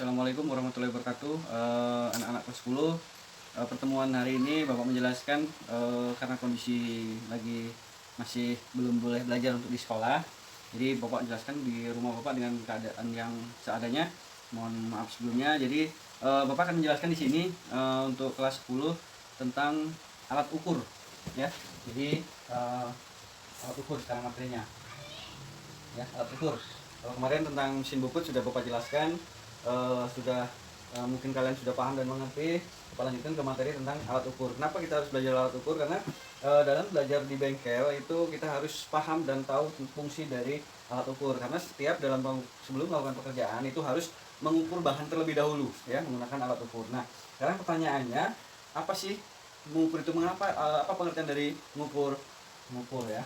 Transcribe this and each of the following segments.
Assalamualaikum warahmatullahi wabarakatuh. Anak-anak kelas 10, pertemuan hari ini Bapak menjelaskan karena kondisi lagi masih belum boleh belajar untuk di sekolah. Jadi Bapak jelaskan di rumah Bapak dengan keadaan yang seadanya. Mohon maaf sebelumnya. Jadi Bapak akan menjelaskan di sini untuk kelas 10 tentang alat ukur, ya. Jadi alat ukur sekarang materinya. Ya, alat ukur. Kalau kemarin tentang mesin bubut sudah Bapak jelaskan, mungkin kalian sudah paham dan mengerti. Bapak lanjutkan ke materi tentang alat ukur. Kenapa kita harus belajar alat ukur? Karena dalam belajar di bengkel itu kita harus paham dan tahu fungsi dari alat ukur. Karena setiap sebelum melakukan pekerjaan itu harus mengukur bahan terlebih dahulu, ya, menggunakan alat ukur. Nah, sekarang pertanyaannya, apa sih mengukur itu? Mengapa? Apa pengertian dari mengukur? Mengukur, ya.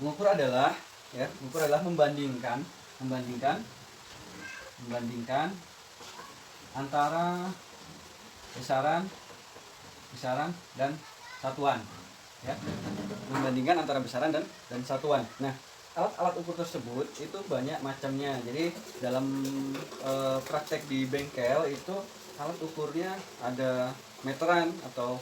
Mengukur adalah membandingkan antara besaran dan satuan, ya. Membandingkan antara besaran dan satuan. Nah, alat-alat ukur tersebut itu banyak macamnya. Jadi dalam praktek di bengkel itu alat ukurnya ada meteran atau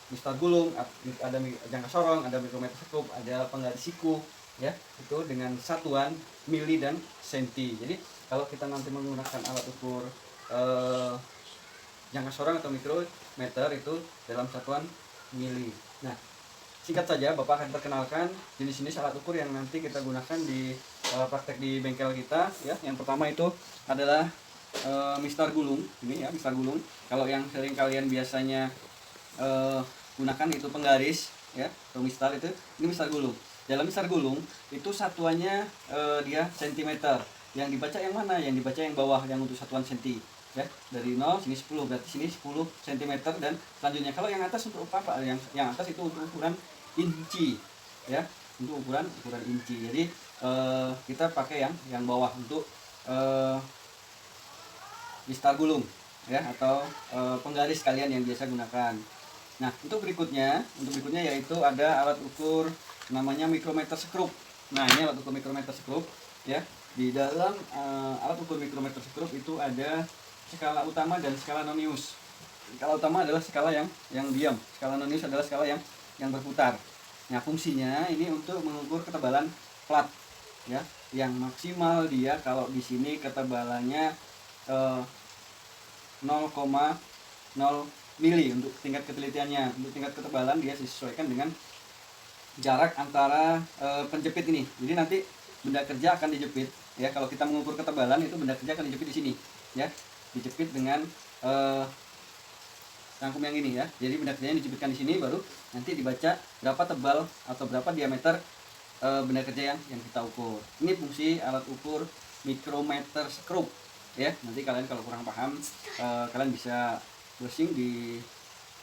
mistar gulung, ada jangka sorong, ada mikrometer skrup, ada penggaris siku, ya, itu dengan satuan mili dan senti. Jadi kalau kita nanti menggunakan alat ukur jangka sorong atau mikrometer itu dalam satuan mili. Nah, singkat saja Bapak akan perkenalkan jenis-jenis alat ukur yang nanti kita gunakan di praktek di bengkel kita, ya. Yang pertama itu adalah mistar gulung. Ini, ya, mistar gulung. Kalau yang sering kalian biasanya gunakan itu penggaris, ya, atau mistar itu. Ini mistar gulung. Dalam mistar gulung itu satuannya dia sentimeter. Yang dibaca yang mana? Yang dibaca yang bawah, yang untuk satuan senti, ya. Dari 0 sini 10, berarti sini 10 cm, dan selanjutnya kalau yang atas untuk apa? Yang atas itu untuk ukuran inci, ya, untuk ukuran inci. Jadi kita pakai yang bawah untuk mistar gulung, ya, atau penggaris kalian yang biasa gunakan. Nah, untuk berikutnya yaitu ada alat ukur namanya mikrometer skrup. Nah, ini alat ukur mikrometer skrup, ya. Di dalam alat ukur mikrometer skrup itu ada skala utama dan skala nonius. Skala utama adalah skala yang diam. Skala nonius adalah skala yang berputar. Nah, fungsinya ini untuk mengukur ketebalan plat, ya. Yang maksimal dia kalau di sini ketebalannya 0,0 mili untuk tingkat ketelitiannya. Untuk tingkat ketebalan dia disesuaikan dengan jarak antara penjepit ini. Jadi nanti benda kerja akan dijepit, ya. Kalau kita mengukur ketebalan itu benda kerja akan dijepit di sini, ya. Dijepit dengan rangkum yang ini, ya. Jadi benda kerjanya dijepitkan di sini, baru nanti dibaca berapa tebal atau berapa diameter benda kerja yang kita ukur. Ini fungsi alat ukur mikrometer skrup, ya. Nanti kalian kalau kurang paham kalian bisa browsing di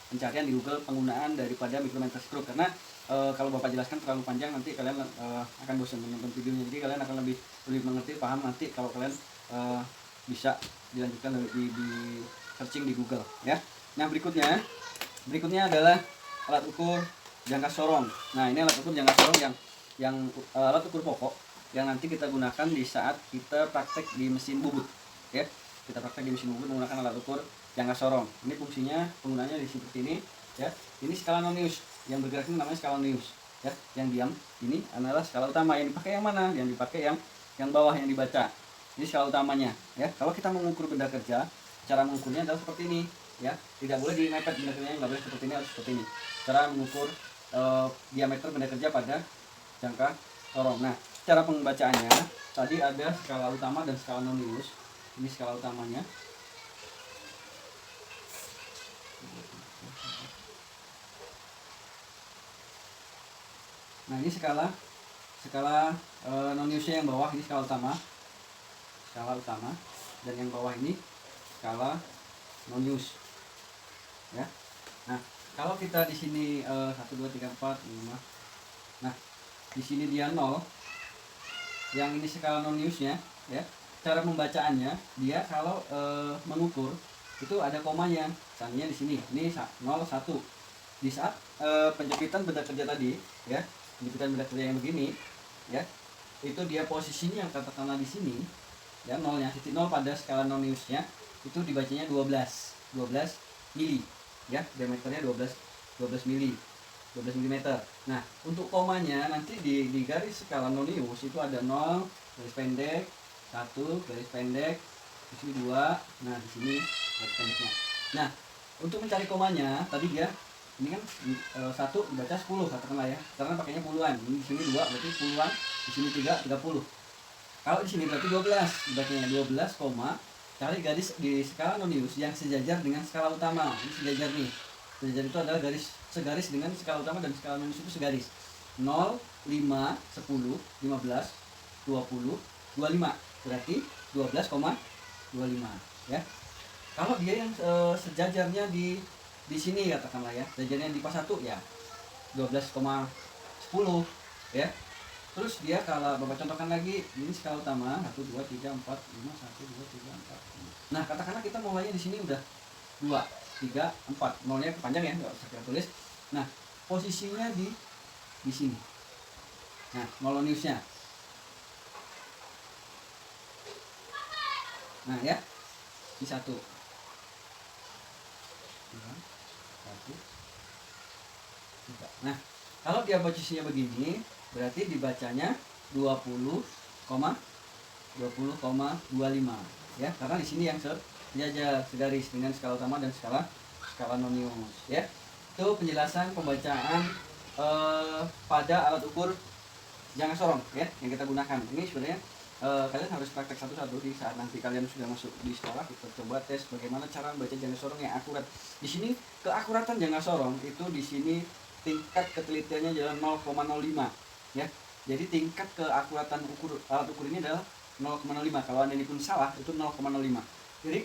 pencarian di Google penggunaan daripada mikrometer skrup, karena kalau Bapak jelaskan terlalu panjang nanti kalian akan bosan menonton videonya. Jadi kalian akan lebih mengerti, paham nanti kalau kalian bisa dilanjutkan di searching di Google, ya. Nah, berikutnya adalah alat ukur jangka sorong. Nah, ini alat ukur jangka sorong yang alat ukur pokok yang nanti kita gunakan di saat kita praktek di mesin bubut, ya. Kita praktek di mesin bubut menggunakan alat ukur jangka sorong. Ini fungsinya, penggunaannya di seperti ini, ya. Ini skala nonius. Yang bergerak ini namanya skala nonius, ya. Yang diam ini adalah skala utama. Yang dipakai yang mana? Yang dipakai yang bawah yang dibaca. Ini skala utamanya, ya. Kalau kita mengukur benda kerja, cara mengukurnya adalah seperti ini, ya. Tidak boleh dimepet benda kerjanya, nggak boleh seperti ini, harus seperti ini. Cara mengukur diameter benda kerja pada jangka sorong. Nah, cara pembacaannya tadi ada skala utama dan skala nonius. Ini skala utamanya. Nah, ini skala noniusnya yang bawah, ini skala utama, dan yang bawah ini skala nonius, ya. Nah, kalau kita di sini 1 2 3 4 5. Nah, di sini dia 0. Yang ini skala noniusnya, ya. Cara pembacaannya dia kalau mengukur itu ada komanya. Misalnya di sini, ini 0 1. Di saat penjepitan benda kerja tadi, ya. Penjepitan benda kerja yang begini, ya. itu dia posisinya katakanlah di sini ya, nolnya titik nol pada skala noniusnya itu dibacanya 12 mili ya, diameternya 12 mili, 12 mm. Nah, untuk komanya nanti di garis skala nonius itu ada 0 garis pendek, 1 garis pendek, di sini 2, nah di sini garis pendeknya. Nah, untuk mencari komanya tadi dia ini kan 1 dibaca 10 katakanlah ya, karena pakainya puluhan. Ini di sini 2 berarti puluhan, di sini 3 30. Kalau di sini berarti 12, dibacanya 12, cari garis di skala nonius yang sejajar dengan skala utama. Ini sejajar nih. Sejajar itu adalah garis segaris dengan skala utama, dan skala nonius itu segaris. 0, 5, 10, 15, 20, 25. Berarti 12,25 ya. Kalau dia yang sejajarnya di sini katakanlah ya, sejajarnya di pas 1 ya 12,10 ya. Terus dia kalau Bapak contohkan lagi, ini skala utama 1 2 3 4 5 1 2 3 4. Nah, katakanlah kita mulainya di sini udah 2 3 4. Nolnya panjang ya, enggak usah kita tulis. Nah, posisinya di sini. Nah, noloniusnya. Nah, ya. Di 1. 2 1 3. Nah, kalau dia posisinya begini, berarti dibacanya 20,25 ya, karena di sini yang sejajar segaris dengan skala utama dan skala nonius ya. Itu penjelasan pembacaan pada alat ukur jangka sorong ya yang kita gunakan. Ini sebenarnya kalian harus praktek satu-satu di saat nanti kalian sudah masuk di sekolah. Kita coba tes bagaimana cara membaca jangka sorong yang akurat. Di sini keakuratan jangka sorong itu di sini tingkat ketelitiannya adalah 0,05 ya. Jadi tingkat keakuratan alat ukur ini adalah 0,05. Kalau Anda ini pun salah itu 0,05. Jadi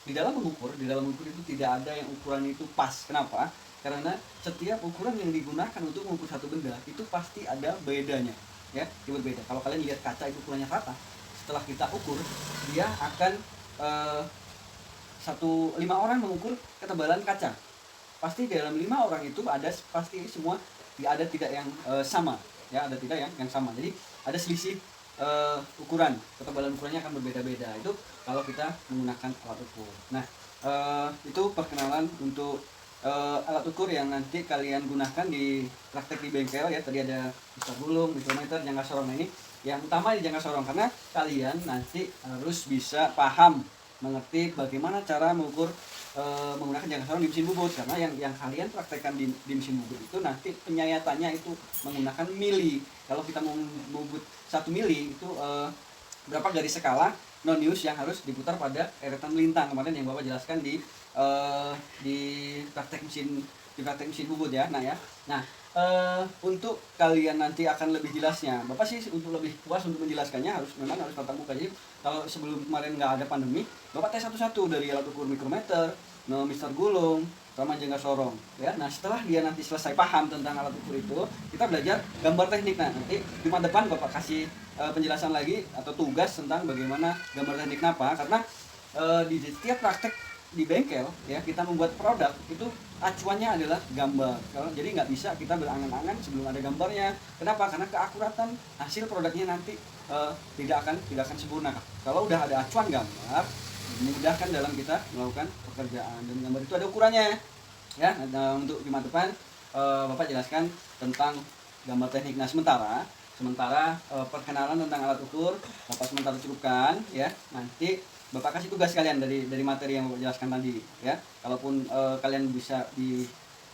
di dalam mengukur itu tidak ada yang ukuran itu pas. Kenapa? Karena setiap ukuran yang digunakan untuk mengukur satu benda itu pasti ada bedanya ya, itu berbeda. Kalau kalian lihat kaca itu ukurannya rata, setelah kita ukur dia akan 5 orang mengukur ketebalan kaca, pasti dalam 5 orang itu ada pasti semua ada tidak yang sama ya, ada tidak yang sama. Jadi ada selisih ukuran, ketebalan ukurannya akan berbeda-beda. Itu kalau kita menggunakan alat ukur. Nah, itu perkenalan untuk alat ukur yang nanti kalian gunakan di praktek di bengkel ya. Tadi ada mistar gulung, mikrometer, jangka sorong. Nah, ini yang utama di jangka sorong, karena kalian nanti harus bisa paham, mengerti bagaimana cara mengukur menggunakan jangka sorong di mesin bubut. Karena yang kalian praktekkan di mesin bubut itu nanti penyayatannya itu menggunakan mili. Kalau kita mau bubut 1 mili itu berapa garis skala nonius yang harus diputar pada eretan lintang kemarin yang Bapak jelaskan di praktek mesin bubut ya. Nah ya, untuk kalian nanti akan lebih jelasnya, Bapak sih untuk lebih puas untuk menjelaskannya memang harus tatap muka. Jadi kalau sebelum kemarin nggak ada pandemi, Bapak tes satu-satu dari alat ukur mikrometer, mistar gulung, sama jangka sorong ya. Nah, setelah dia nanti selesai paham tentang alat ukur itu, kita belajar gambar teknik. Nah, nanti Jumat depan Bapak kasih penjelasan lagi atau tugas tentang bagaimana gambar teknik. Kenapa? Karena di setiap praktek di bengkel ya, kita membuat produk itu acuannya adalah gambar. Jadi nggak bisa kita berangan-angan sebelum ada gambarnya. Kenapa? Karena keakuratan hasil produknya nanti tidak akan sempurna. Kalau udah ada acuan gambar, memudahkan dalam kita melakukan pekerjaan, dan gambar itu ada ukurannya ya. Nah, untuk Jumat depan Bapak jelaskan tentang gambar teknik. Nah, sementara perkenalan tentang alat ukur Bapak sementara cukupkan ya. Nanti Bapak kasih tugas kalian dari materi yang Bapak jelaskan tadi ya. Kalaupun kalian bisa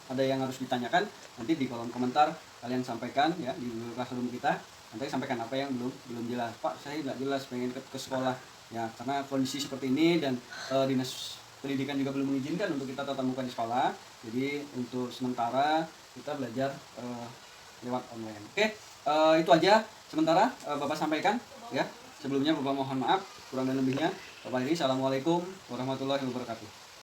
ada yang harus ditanyakan, nanti di kolom komentar kalian sampaikan ya di classroom kita. Nanti sampaikan apa yang belum jelas. Pak, saya nggak jelas, pengen ke sekolah ya, karena kondisi seperti ini dan dinas pendidikan juga belum mengizinkan untuk kita tatap muka di sekolah. Jadi untuk sementara kita belajar lewat online. Oke, itu aja sementara Bapak sampaikan ya. Sebelumnya Bapak mohon maaf kurang dan lebihnya. Bapak ini, assalamualaikum warahmatullahi wabarakatuh.